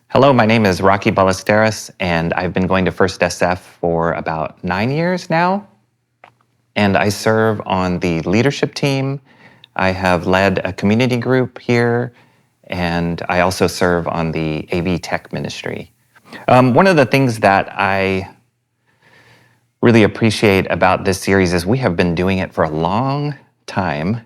Hello, my name is Roque Ballesteros, and I've been going to FirstSF for about 9 years now. And I serve on the leadership team. I have led a community group here, and I also serve on the AV Tech ministry. One of the things that I really appreciate about this series is we have been doing it for a long time.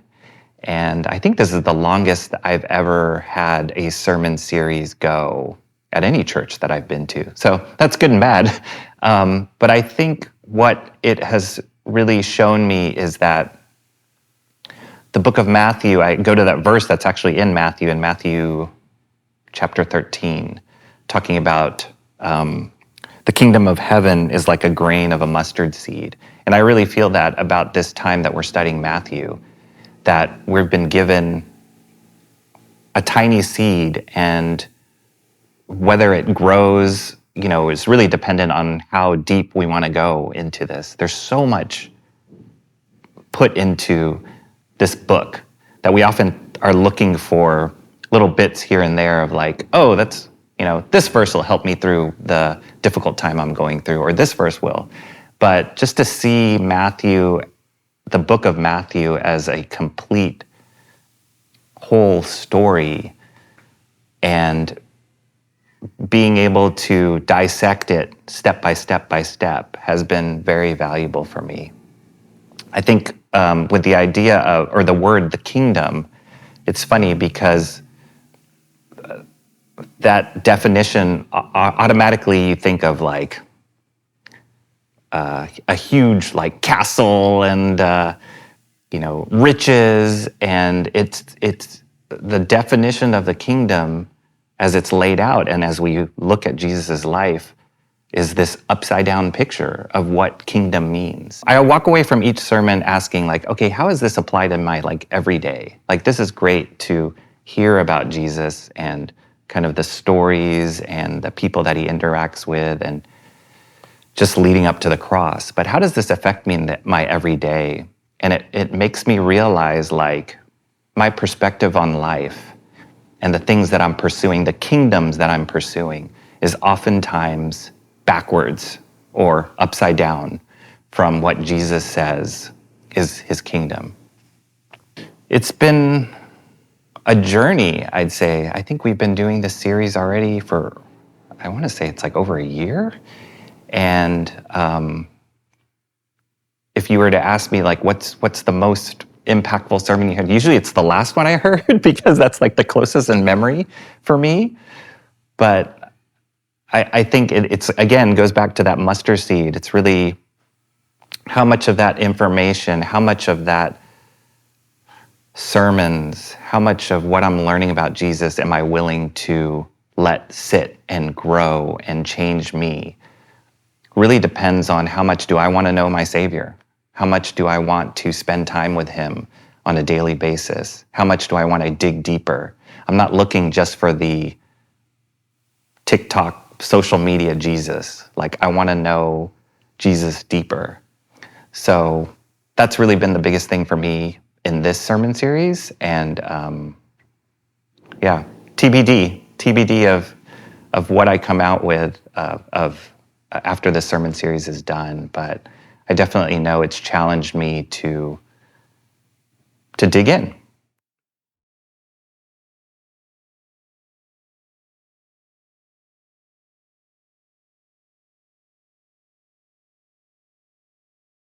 And I think this is the longest I've ever had a sermon series go at any church that I've been to. So that's good and bad. But I think what it has really shown me is that the book of Matthew, I go to that verse that's actually in Matthew chapter 13, talking about the kingdom of heaven is like a grain of a mustard seed. And I really feel that about this time that we're studying Matthew, that we've been given a tiny seed, and whether it grows, is really dependent on how deep we want to go into this. There's so much put into this book that we often are looking for little bits here and there of like, oh, that's, this verse will help me through the difficult time I'm going through, or this verse will. But just to see Matthew, the book of Matthew, as a complete whole story, and being able to dissect it step by step by step has been very valuable for me. I think with the idea of, or the word, the kingdom, it's funny because that definition, automatically you think of like a huge like castle and riches, and it's the definition of the kingdom as it's laid out, and as we look at Jesus's life, is this upside down picture of what kingdom means. I walk away from each sermon asking like, okay, how does this apply to my like everyday? Like, this is great to hear about Jesus and kind of the stories and the people that he interacts with and just leading up to the cross. But how does this affect me in my everyday? And it makes me realize like my perspective on life and the things that I'm pursuing, the kingdoms that I'm pursuing, is oftentimes backwards or upside down from what Jesus says is his kingdom. It's been a journey, I'd say. I think we've been doing this series already for, I want to say it's like over a year. And if you were to ask me like, what's the most impactful sermon you heard? Usually it's the last one I heard because that's like the closest in memory for me. But I think it's again, goes back to that mustard seed. It's really how much of that information, how much of that sermons, how much of what I'm learning about Jesus am I willing to let sit and grow and change me? Really depends on how much do I want to know my Savior? How much do I want to spend time with him on a daily basis? How much do I want to dig deeper? I'm not looking just for the TikTok, social media Jesus. Like, I want to know Jesus deeper. So that's really been the biggest thing for me in this sermon series. And TBD of what I come out with after this sermon series is done. But I definitely know it's challenged me to dig in